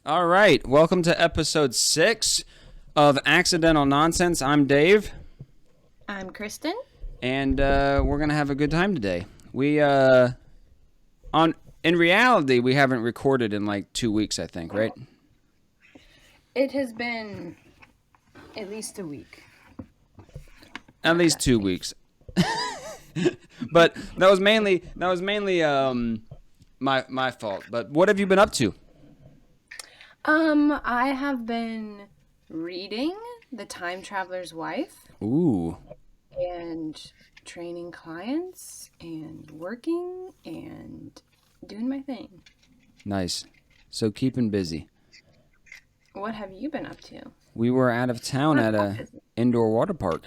All right, welcome to episode 6 of Accidental Nonsense. I'm Dave. I'm Kristen. And we're going to have a good time today. In reality, we haven't recorded in like 2 weeks, I think, right? It has been at least a week. At least 2 weeks. But that was mainly my fault. But what have you been up to? I have been reading The Time Traveler's Wife. Ooh. And training clients and working and doing my thing. Nice. So keeping busy. What have you been up to? We were out of town at a indoor water park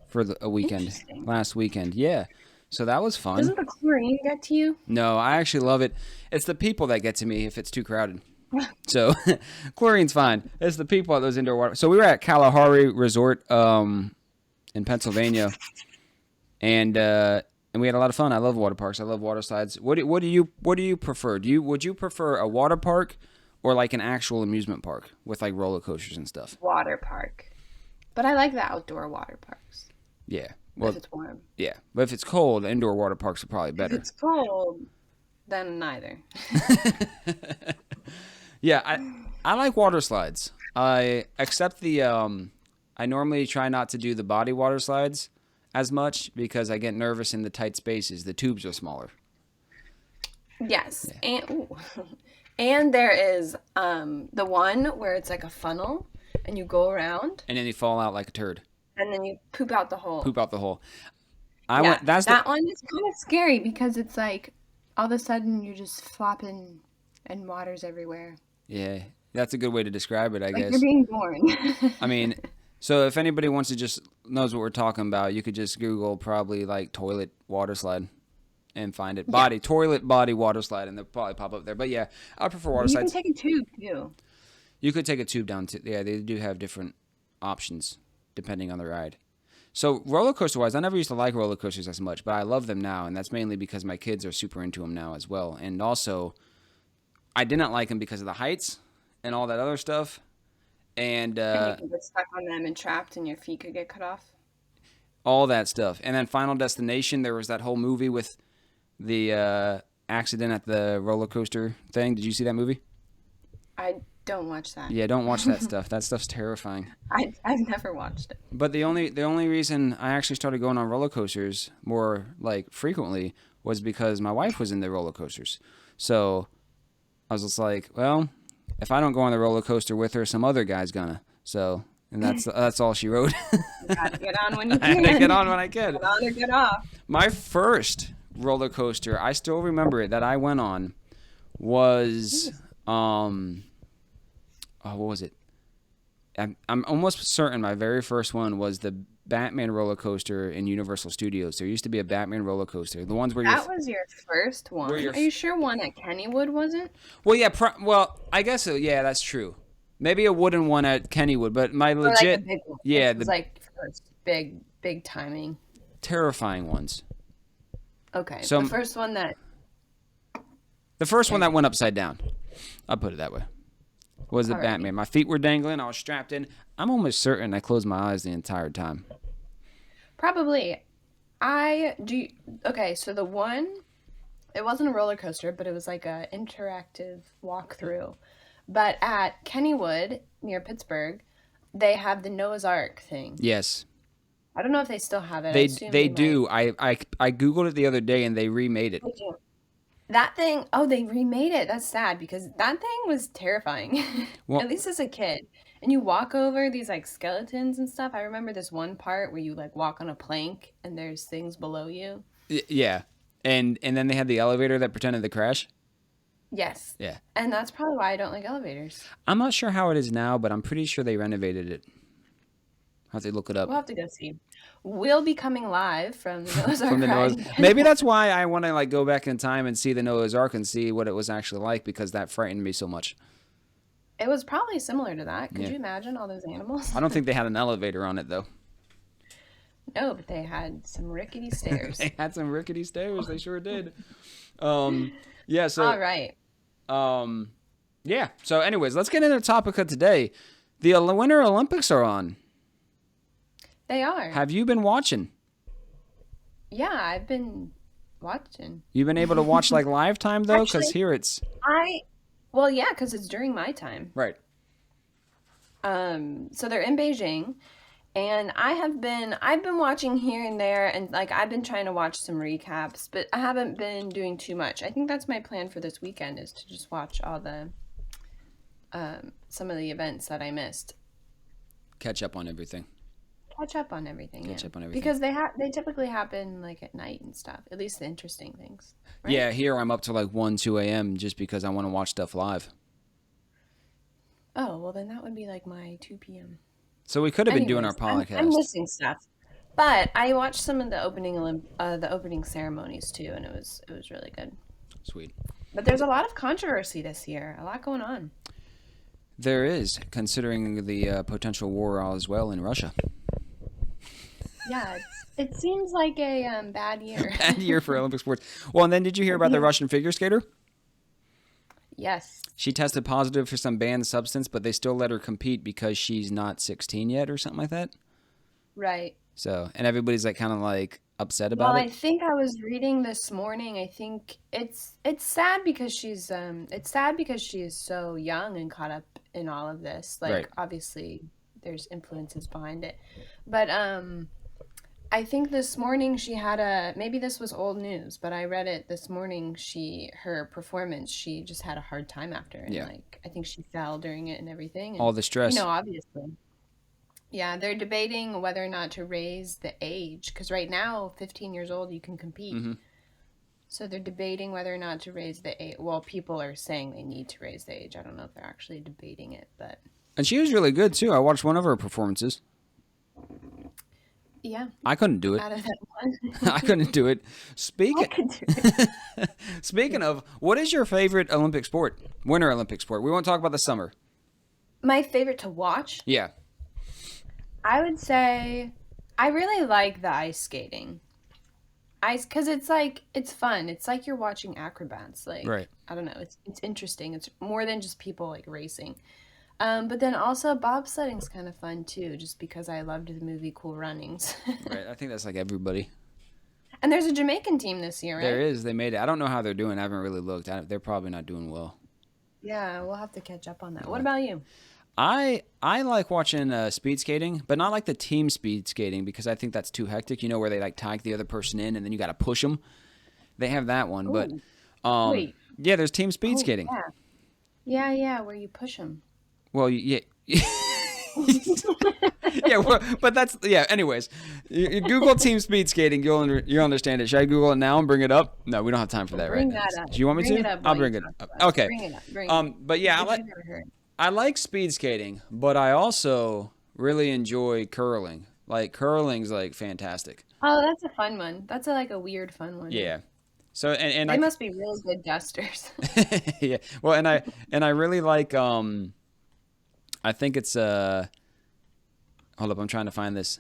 for a weekend last weekend. Yeah. So that was fun. Doesn't the chlorine get to you? No, I actually love it. It's the people that get to me if it's too crowded. So chlorine's fine. It's the people at those indoor water. So we were at Kalahari Resort in Pennsylvania, and we had a lot of fun. I love water parks. I love water slides. What do you prefer? Would you prefer a water park or like an actual amusement park with like roller coasters and stuff? Water park. But I like the outdoor water parks. Yeah. Well, if it's warm. Yeah. But if it's cold, indoor water parks are probably better. If it's cold, then neither. Yeah, I like water slides. Except the I normally try not to do the body water slides as much because I get nervous in the tight spaces. The tubes are smaller. Yes. Yeah. And there is the one where it's like a funnel and you go around. And then you fall out like a turd. And then you poop out the hole. That one is kind of scary because it's like all of a sudden you're just flopping and water's everywhere. Yeah, that's a good way to describe it, I guess. You're being born. I mean, so if anybody wants to just knows what we're talking about, you could just Google probably like toilet water slide and find it. Toilet body water slide, and they'll probably pop up there. But yeah, I prefer water slides. You can take a tube too. You could take a tube down too. Yeah, they do have different options depending on the ride. So roller coaster wise, I never used to like roller coasters as much, but I love them now, and that's mainly because my kids are super into them now as well. And also, I didn't like them because of the heights and all that other stuff. And you could get stuck on them and trapped and your feet could get cut off. All that stuff. And then Final Destination, there was that whole movie with the accident at the roller coaster thing. Did you see that movie? I don't watch that. Yeah, don't watch that stuff. That stuff's terrifying. I've never watched it. But the only reason I actually started going on roller coasters more like frequently was because my wife was in the roller coasters. So I was just like, well, if I don't go on the roller coaster with her, some other guy's gonna. So, and that's all she wrote. You gotta get on when you can. I had to get on when I can. Get on or get off. My first roller coaster, I still remember it, that I went on was, what was it? I'm almost certain my very first one was the Batman roller coaster in Universal Studios. There used to be a Batman roller coaster. The ones where that was your first one. Are you sure one at Kennywood wasn't? Well, yeah. I guess so. Yeah, that's true. Maybe a wooden one at Kennywood, but my legit, like the big one. Yeah, it was like first big timing, terrifying ones. Okay, so the first one that went upside down. I'll put it that way. Was the Batman. My feet were dangling. I was strapped in. I'm almost certain I closed my eyes the entire time. Probably. Okay, so the one, it wasn't a roller coaster, but it was like a interactive walkthrough. But at Kennywood, near Pittsburgh, they have the Noah's Ark thing. Yes. I don't know if they still have it. They do. I Googled it the other day, and they remade it. They do. That thing, they remade it. That's sad because that thing was terrifying. Well, at least as a kid. And you walk over these like skeletons and stuff. I remember this one part where you like walk on a plank and there's things below you. Yeah. And then they had the elevator that pretended to crash. Yes. Yeah. And that's probably why I don't like elevators. I'm not sure how it is now, but I'm pretty sure they renovated it. I'll have to look it up. We'll have to go see. We'll be coming live from the Noah's Ark. Maybe that's why I want to like go back in time and see the Noah's Ark and see what it was actually like, because that frightened me so much. It was probably similar to that. Could you imagine all those animals? I don't think they had an elevator on it though. No, but they had some rickety stairs. They had some rickety stairs. They sure did. Yeah. So. All right. Yeah. So, anyways, let's get into the topic of today. The Winter Olympics are on. They are. Have you been watching? Yeah, I've been watching. You've been able to watch like live time though, because Actually, here it's well, yeah, because it's during my time. right. So they're in Beijing, and I've been watching here and there, and like I've been trying to watch some recaps, but I haven't been doing too much. I think that's my plan for this weekend is to just watch all the some of the events that I missed. Catch up on everything. Catch up on everything. Catch Yeah. up on everything. Because they typically happen like at night and stuff. At least the interesting things. Right? Yeah, here I'm up to like 1, 2 a.m. just because I want to watch stuff live. Oh, well then that would be like my 2 p.m. So we could have been doing our Anyways, podcast. I'm missing stuff. But I watched some of the opening ceremonies too, and it was really good. Sweet. But there's a lot of controversy this year. A lot going on. There is, considering the potential war as well in Russia. Yeah, it seems like a bad year. Bad year for Olympic sports. Well, and then did you hear about the Russian figure skater? Yes. She tested positive for some banned substance, but they still let her compete because she's not 16 yet or something like that. Right. So, and everybody's like kind of like upset about Well, it. I think I was reading this morning. I think it's sad because she's so young and caught up in all of this. Like Right. obviously there's influences behind it. But I think this morning she had maybe this was old news, but I read it this morning. Her performance, she just had a hard time after, and Yeah. like I think she fell during it and everything. And, All the stress. obviously. Yeah, they're debating whether or not to raise the age because right now, 15 years old, you can compete. Mhm. So they're debating whether or not to raise the age. Well, people are saying they need to raise the age. I don't know if they're actually debating it, but And she was really good too. I watched one of her performances. yeah, I couldn't do it. out of that one, I couldn't do it. I could do it. Speaking of, what is your favorite Olympic sport? Winter Olympic sport. We won't talk about the summer. My favorite to watch, Yeah. I would say, I really like the ice skating. Because it's fun. It's like you're watching acrobats. Like Right. I don't know. It's interesting. It's more than just people like racing. But then also bobsledding's kind of fun too, just because I loved the movie Cool Runnings. Right. I think that's like everybody. And there's a Jamaican team this year, right? There is. They made it. I don't know how they're doing. I haven't really looked. They're probably not doing well. Yeah, we'll have to catch up on that. What about you? I like watching speed skating, but not like the team speed skating because I think that's too hectic. You know, where they like tag the other person in and then you got to push them. They have that one, but Wait. yeah, there's team speed skating. Yeah, where you push them. Well, yeah. Yeah, well, but that's yeah. Anyways, you Google team speed skating. You'll understand it. Should I Google it now and bring it up? No, we don't have time for that right now. Do you want me to? I'll bring it up. Okay. Bring it up. But yeah, I like speed skating, but I also really enjoy curling. Like curling's like fantastic. Oh, that's a fun one. That's like a weird fun one. Yeah. So and they must be really good dusters. Yeah. Well, and I really like I think it's hold up, I'm trying to find this.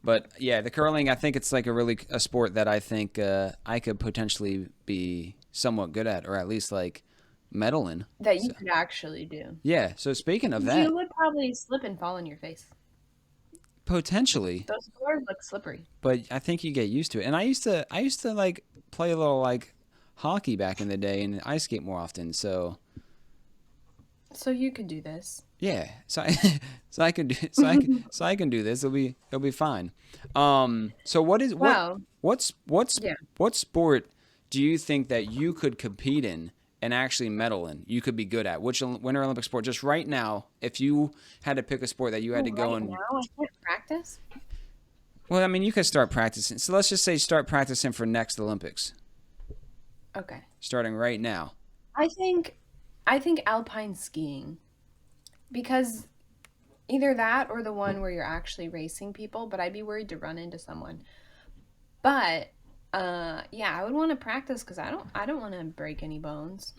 But yeah, the curling, I think it's like a sport that I think I could potentially be somewhat good at, or at least like medal in. That you could actually do. Yeah. So speaking of that, you would probably slip and fall on your face. potentially, Those floors look slippery. but I think you get used to it. And I used to like play a little like hockey back in the day and ice skate more often. So you could do this. yeah, so I can do this. It'll be fine. So what sport do you think that you could compete in and actually medal in? You could be good at which Winter Olympic sport? Just right now, if you had to pick a sport that you had to go and now I can't practice. well, I mean, you could start practicing. So let's just say start practicing for next Olympics. Okay. Starting right now. I think alpine skiing. Because either that or the one where you're actually racing people, but I'd be worried to run into someone. But yeah, I would want to practice because I don't want to break any bones.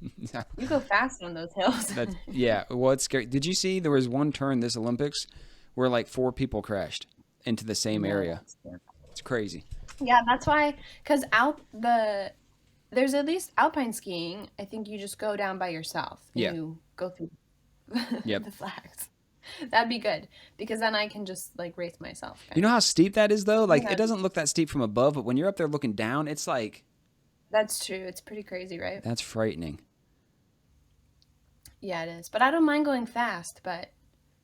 You go fast on those hills. Yeah, well, it's scary. Did you see there was one turn this Olympics where like 4 people crashed into the same area? It's crazy. Yeah, that's why. Because the there's at least alpine skiing. I think you just go down by yourself and Yeah. you go through Yep. the flags. That'd be good because then I can just like race myself, You kind know of. how steep that is though? I think Like it that'd be doesn't look that steep from above, but when you're up there looking down, it's like That's true. It's pretty crazy, right? that's frightening. Yeah, it is. But I don't mind going fast, but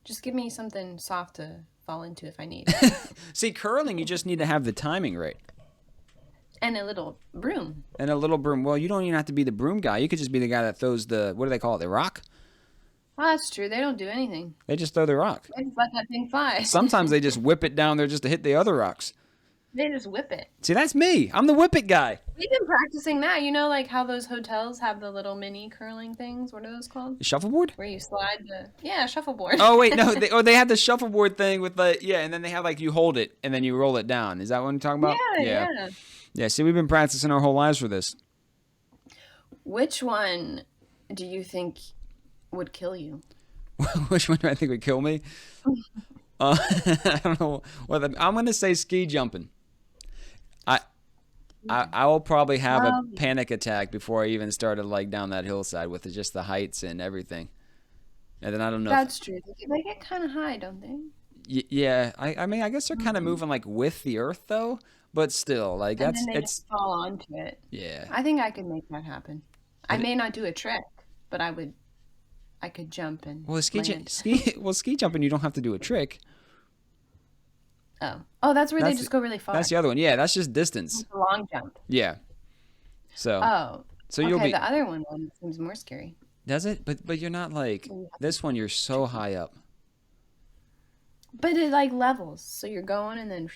just give me something soft to fall into if I need. See, curling, you just need to have the timing right. And a little broom. And a little broom. Well, you don't even have to be the broom guy. You could just be the guy that throws the, what do they call it? The rock? Oh, that's true. They don't do anything. They just throw the rock. They just let that thing fly. Sometimes they just whip it down there just to hit the other rocks. They just whip it. See, that's me. I'm the whip it guy. We've been practicing that. You know, like how those hotels have the little mini curling things? What are those called? Shuffleboard? Where you slide the... Yeah, shuffleboard. Oh, wait, no. They had the shuffleboard thing with the, yeah, and then they have like you hold it and then you roll it down. Is that what you're talking about? Yeah. Yeah, see, we've been practicing our whole lives for this. Which one do you think would kill you? Which one do I think would kill me? I don't know. I'm going to say ski jumping. I I will probably have a panic attack before I even started like down that hillside with just the heights and everything. And then I don't know. That's true. They get kind of high, don't they? Yeah, I mean, I guess they're kind of moving like with the earth though, but still, like And that's then they it's just fall onto it. yeah. I think I could make that happen. I But may not do a trick, but I could jump and well, land. ski jumping, you don't have to do a trick. Oh, that's where they That's just go really far. that's the other one. Yeah, that's just distance. It's a long jump. Yeah. So Oh, so you'll okay. be The other one seems more scary. does it? But you're not like this one. You're so high up. But it like levels, so you're going and then.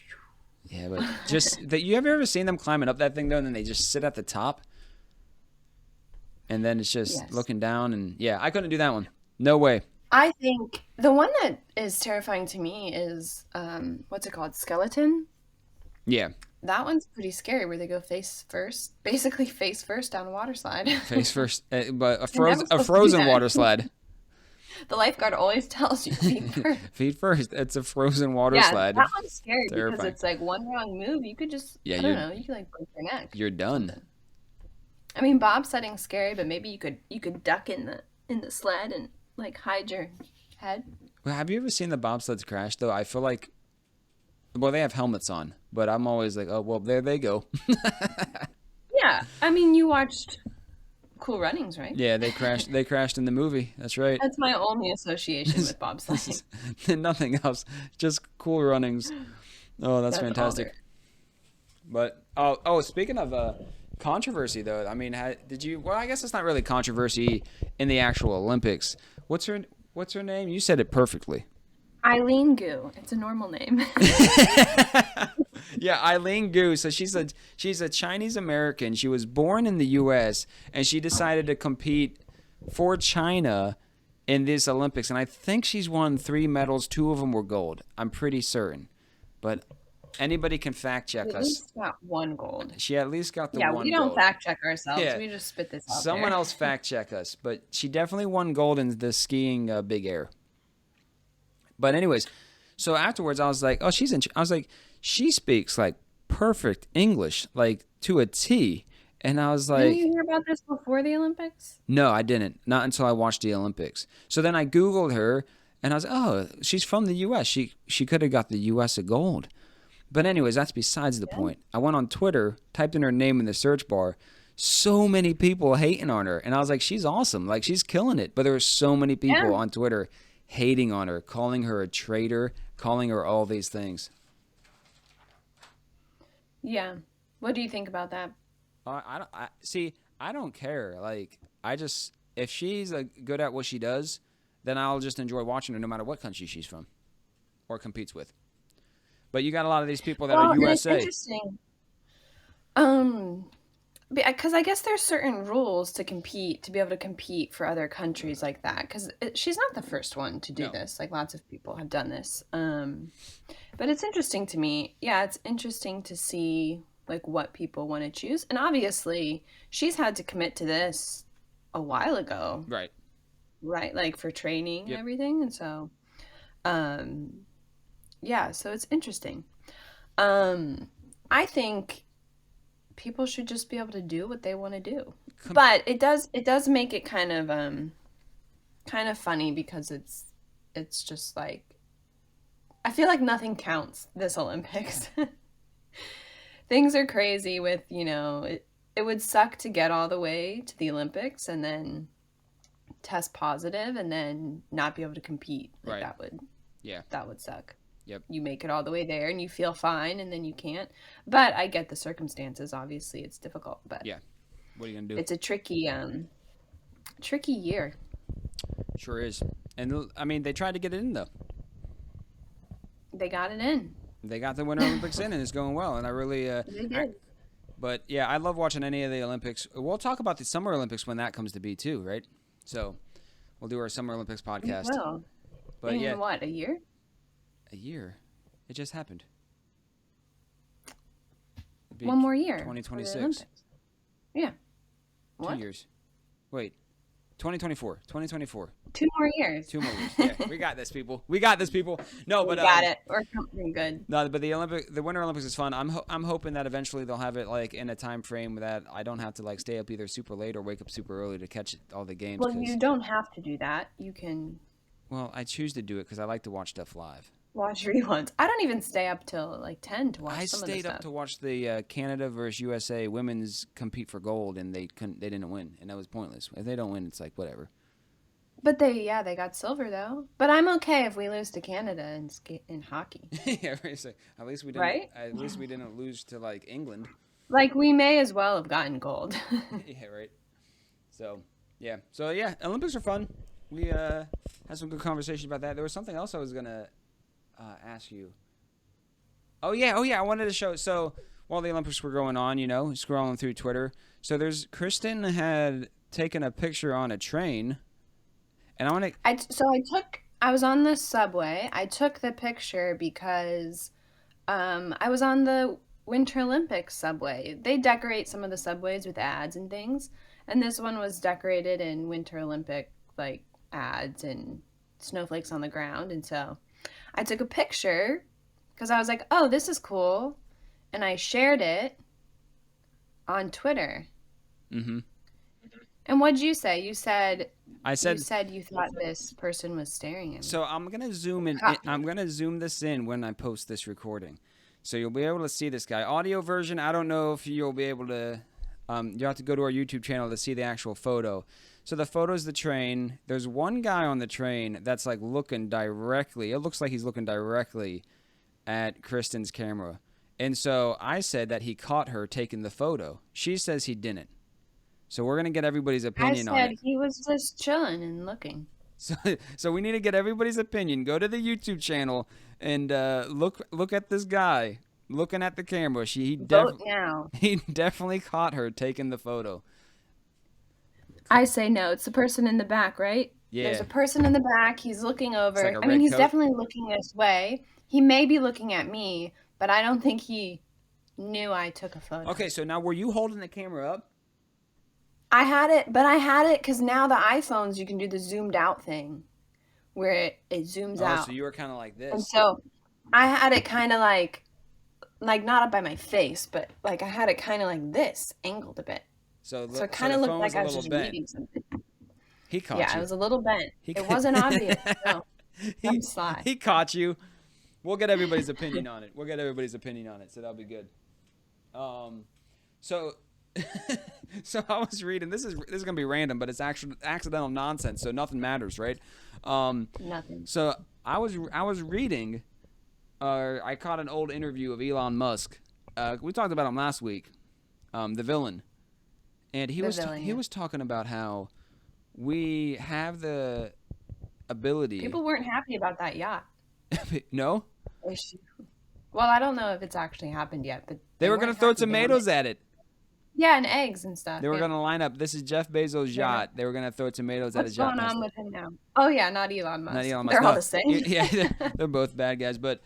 Yeah, but just that you ever seen them climbing up that thing though, and then they just sit at the top, and then it's just Yes. looking down, and yeah, I couldn't do that one. No way. I think the one that is terrifying to me is what's it called? Skeleton. Yeah, That one's pretty scary where they go face first, basically face first down a water slide. face first, but You're never a supposed to do frozen that. water slide. The lifeguard always tells you feet first. Feet first. It's a frozen water Yeah, slide. that one's scary because Terrifying. it's like one wrong move, you could just, Yeah, I don't know, you could like break your neck. you're done. I mean, bobsledding's scary, but maybe you could duck in the sled and like hide your head. Well, have you ever seen the bobsleds crash though? I feel like, well, they have helmets on, but I'm always like, oh well, there they go. Yeah, I mean, you watched Cool Runnings, right? Yeah, they crashed. They crashed in the movie. That's right. That's my only association with bobsledding. Nothing else. Just Cool Runnings. Oh, that's That's all fantastic. there. But speaking of controversy though, I mean, did you? Well, I guess it's not really controversy in the actual Olympics. What's her name? You said it perfectly. Eileen Gu. It's a normal name. Yeah, Eileen Gu. So she's a Chinese American. She was born in the U.S. and she decided to compete for China in this Olympics. And I think she's won 3 medals. 2 of them were gold. I'm pretty certain. But anybody can fact check At us. least got one gold. She at least got the Yeah, one we don't gold. fact check ourselves. Yeah. We just spit this out Someone there. else fact check us. But she definitely won gold in the skiing big air. But anyways, so afterwards I was like, oh, I was like, she speaks like perfect English, like to a T. And I was Didn't like, you hear about this before the Olympics? no, I didn't. Not until I watched the Olympics. So then I Googled her and I was like, oh, she's from the U.S. She could have got the U.S. a gold. But anyways, that's besides the point. I went on Twitter, typed in her name in the search bar. So many people hating on her. And I was like, she's awesome. Like, she's killing it. But there were so many people Yeah. on Twitter hating on her, calling her a traitor, calling her all these things. Yeah. What do you think about that? I don't care. Like, if she's good at what she does, then I'll just enjoy watching her no matter what country she's from or competes with. But you got a lot of these people that are And it's USA. interesting. Because I guess there's certain rules to be able to compete for other countries like that. Because she's not the first one to do No. this. Like lots of people have done this. But it's interesting to me. Yeah, it's interesting to see like what people want to choose. And obviously, she's had to commit to this a while ago, Right. right? Like for training and Yep. everything. And so, yeah, so it's interesting. I think people should just be able to do what they want to do. But it does make it kind of funny because it's just like I feel like nothing counts this Olympics. Things are crazy with, it would suck to get all the way to the Olympics and then test positive and then not be able to compete. Like Right. that would suck. Yep. You make it all the way there and you feel fine and then you can't. But I get the circumstances. Obviously, it's difficult, but Yeah. What are you gonna do? it's a tricky year. Sure is. And I mean, they tried to get it in though. They got it in. They got the Winter Olympics in, and it's going well. And I really, They did. but yeah, I love watching any of the Olympics. We'll talk about the Summer Olympics when that comes to be too, right? So we'll do our Summer Olympics podcast. Well, But in yeah, what, a year? a year. It just happened. It'd be One more year. for the 2026. Olympics. Yeah. 2 What? years. Wait. 2024. 2024. 2 more years. 2 more years. Yeah, we got this, people. We got this, people. No, We but got it. Or something good. no, but the Winter Olympics is fun. I'm hoping that eventually they'll have it like in a time frame that I don't have to like stay up either super late or wake up super early to catch all the games. Well, you don't have to do that. You can Well, I choose to do it because I like to watch stuff live. watch reruns. I don't even stay up till like 10 to watch I some of the stayed up stuff. to watch the Canada versus USA women's compete for gold, and they didn't win, and that was pointless. If they don't win, it's like whatever. But they got silver though. But I'm okay if we lose to Canada in hockey. Yeah, right. So at least we didn't. Right? At least we didn't lose to like England. Like we may as well have gotten gold. Yeah, right. So yeah, Olympics are fun. We had some good conversation about that. There was something else I was gonna ask you. Oh yeah. I wanted to show. So while the Olympics were going on, scrolling through Twitter. So Kristen had taken a picture on a train, and I was on the subway. I took the picture because I was on the Winter Olympics subway. They decorate some of the subways with ads and things, and this one was decorated in Winter Olympic like ads and snowflakes on the ground, and so I took a picture because I was like, "Oh, this is cool," and I shared it on Twitter. Mm-hmm. And what'd you say? You said I said. you thought this person was staring at me. So I'm gonna zoom in. Ha. I'm gonna zoom this in when I post this recording, so you'll be able to see this guy. Audio version, I don't know if you'll be able to. You have to go to our YouTube channel to see the actual photo. So the photo's the train. There's one guy on the train that's like looking directly. It looks like he's looking directly at Kristen's camera. And so I said that he caught her taking the photo. She says he didn't. So we're gonna get everybody's I opinion on said it. he was just chilling and looking. So we need to get everybody's opinion. Go to the YouTube channel and look at this guy looking at the camera. Vote now. He definitely caught her taking the photo. I say no. It's the person in the back, right? Yeah. There's a person in the back. He's looking over. like a I mean, red he's coat. definitely looking this way. He may be looking at me, but I don't think he knew I took a photo. Okay, so now were you holding the camera up? I had it because now the iPhones, you can do the zoomed out thing where it zooms Oh, out. so you were kind of like And this. so I had it kind of like not up by my face, but like I had it kind of like this, angled a bit. So So it kind of the looked phone like was a I was little just bent. reading something. He caught Yeah, you. it was a little bent. He It wasn't obvious. No, he, I'm sly. he caught you. We'll get everybody's opinion on it. So that'll be good. So so I was reading. This is gonna be random, but it's actual accidental nonsense. So nothing matters, right? Nothing. So I was reading. I caught an old interview of Elon Musk. We talked about him last week. The villain, and he was talking about how we have the ability. People weren't happy about that yacht No, issue. Well, I don't know if it's actually happened yet, but they were gonna weren't throw happy about tomatoes it. at it. Yeah, and eggs and stuff. They were yeah. gonna line up. This is Jeff Bezos' Yeah. yacht. They were gonna throw tomatoes at his What's yacht. going on with him now? Oh yeah, not Elon Musk. Not Elon Musk. They're No, all the same. Yeah, they're both bad guys. But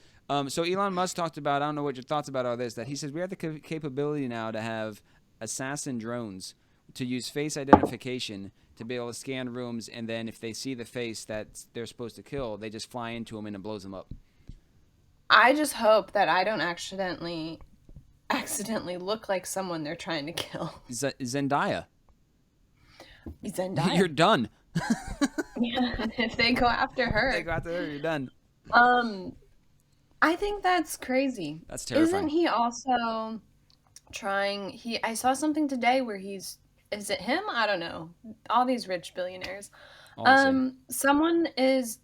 so Elon Musk talked about. I don't know what your thoughts about all this. That he says we have the capability now to have assassin drones to use face identification to be able to scan rooms, and then if they see the face that they're supposed to kill, they just fly into them and it blows them up. I just hope that I don't accidentally accidentally look like someone they're trying to kill. Zendaya. Zendaya. You're done. Yeah, if they go after her. They go after her, you're done. I think that's crazy. That's terrifying. Isn't he also trying? I saw something today where is it him? I don't know. All these rich billionaires. Someone is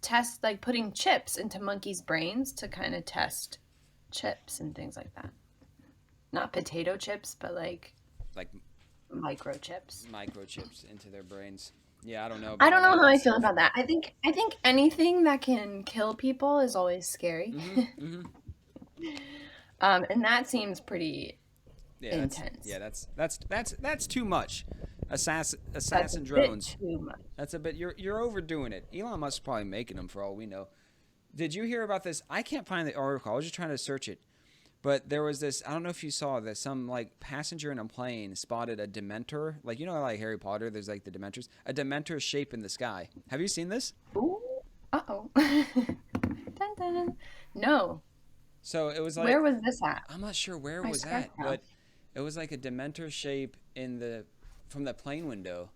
putting chips into monkeys' brains to kind of test chips and things like that. Not potato chips, but like microchips. Microchips into their brains. Yeah, I don't know. I don't know how I feel about that. I think anything that can kill people is always scary. And that seems pretty intense. That's too much. Assassin drones. Too much. That's a bit. You're overdoing it. Elon Musk's probably making them for all we know. Did you hear about this? I can't find the article. I was just trying to search it. But there was this, I don't know if you saw this, some like passenger in a plane spotted a Dementor. Like, you know, like Harry Potter, there's like the Dementors. A Dementor shape in the sky. Have you seen this? Ooh. Uh-oh. Dun, dun. No. So it was like. Where was this at? I'm not sure where it was at, but it was like a Dementor shape from the plane window.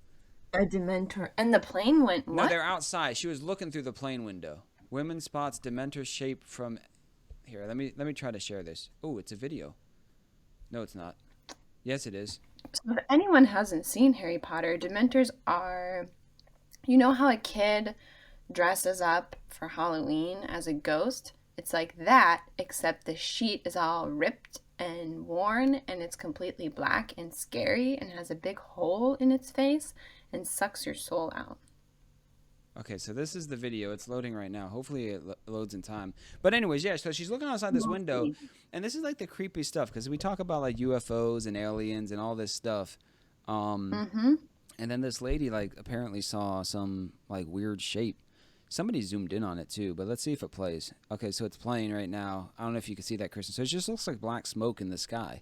A Dementor. And the plane went what? No, they're outside. She was looking through the plane window. Women spots Dementor shape from. Here, let me try to share this. Oh, it's a video. No, it's not. Yes, it is. So if anyone hasn't seen Harry Potter, Dementors are, you know how a kid dresses up for Halloween as a ghost? It's like that, except the sheet is all ripped and worn, and it's completely black and scary and has a big hole in its face and sucks your soul out. Okay, so this is the video. It's loading right now. Hopefully it loads in time. But anyways, yeah, so she's looking outside this window, and this is like the creepy stuff, because we talk about like UFOs and aliens and all this stuff. And then this lady like apparently saw some like weird shape. Somebody zoomed in on it too, but let's see if it plays. Okay, so it's playing right now. I don't know if you can see that, Kristen. So it just looks like black smoke in the sky.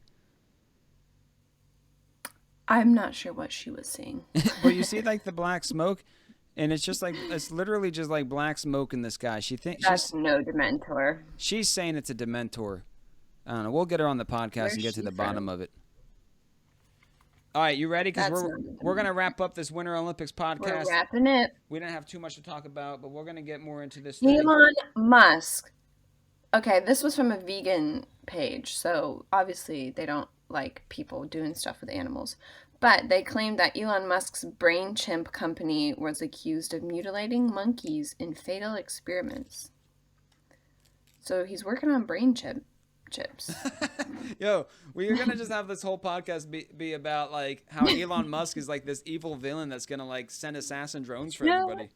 I'm not sure what she was seeing. Well, you see like the black smoke? And it's just like, it's literally just like black smoke in the sky. That's no Dementor. She's saying it's a Dementor. I don't know. We'll get her on the podcast and get to the bottom of it. All right, you ready? Because we're going to wrap up this Winter Olympics podcast. We're wrapping it. We don't have too much to talk about, but we're going to get more into this thing. Elon Musk. Okay, this was from a vegan page, so obviously they don't like people doing stuff with animals. But they claimed that Elon Musk's brain chimp company was accused of mutilating monkeys in fatal experiments. So he's working on brain chips. Yo, we're going to just have this whole podcast be about like how Elon Musk is like this evil villain that's going to like send assassin drones for everybody.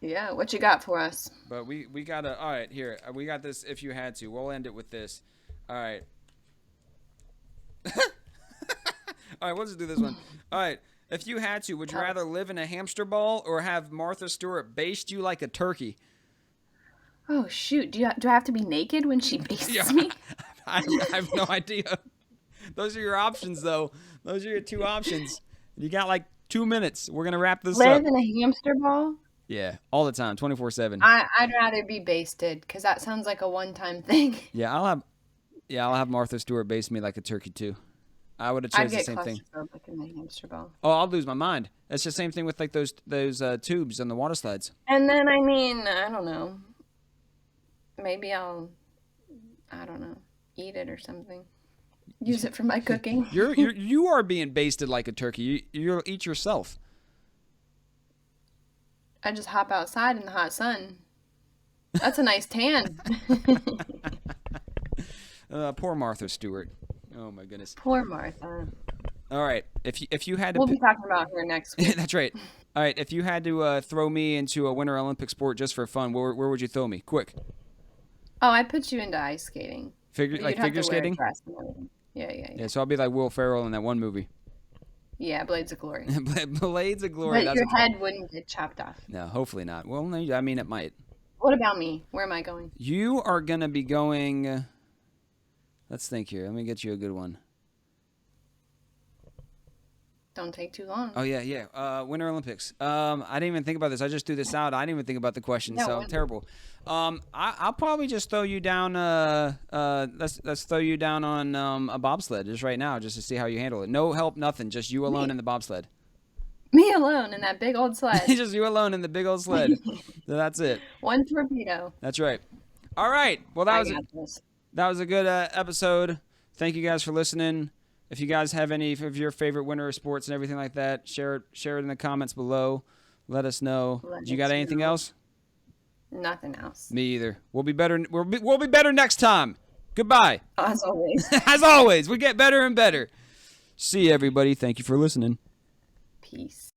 Yeah, what you got for us? But we got to, all right, here. We got this if you had to. We'll end it with this. All right. All right, we'll just do this one. All right, if you had to, would you rather live in a hamster ball or have Martha Stewart baste you like a turkey? Oh, shoot. Do I have to be naked when she bastes me? I have no idea. Those are your options, though. Those are your two options. You got like 2 minutes. We're going to wrap this up. Live in a hamster ball? Yeah, all the time, 24/7. I'd rather be basted because that sounds like a one-time thing. Yeah, I'll have Martha Stewart baste me like a turkey, too. I would have chosen the same thing. In the hamster ball. Oh, I'll lose my mind. It's the same thing with like those tubes on the water slides. And then I don't know. Maybe I don't know, eat it or something. Use it for my cooking. You are being basted like a turkey. You'll eat yourself. I just hop outside in the hot sun. That's a nice tan. Poor Martha Stewart. Oh my goodness. Poor Martha. All right. If you had to, we'll be talking about her next week. That's right. All right. If you had to throw me into a Winter Olympic sport just for fun, where would you throw me? Quick. Oh, I'd put you into ice skating. Figure skating? Yeah. So I'll be like Will Ferrell in that one movie. Yeah, Blades of Glory. Blades of Glory. But your head wouldn't get chopped off. No, hopefully not. Well, no, I mean, it might. What about me? Where am I going? You are going to be going... Let's think here. Let me get you a good one. Don't take too long. Oh yeah. Winter Olympics. I didn't even think about this. I just threw this out. I didn't even think about the question. No, So when- terrible. I'll probably just throw you down. Let's throw you down on a bobsled just right now, just to see how you handle it. No help, nothing. Just you alone in the bobsled. Me alone in that big old sled. Just you alone in the big old sled. So that's it. One torpedo. That's right. All right. Well, that was a good episode. Thank you guys for listening. If you guys have any of your favorite winter sports and everything like that, share it in the comments below. Let us know. Do you got anything else? Nothing else. Me either. We'll be better. We'll be better next time. Goodbye. As always. As always, we get better and better. See you, everybody. Thank you for listening. Peace.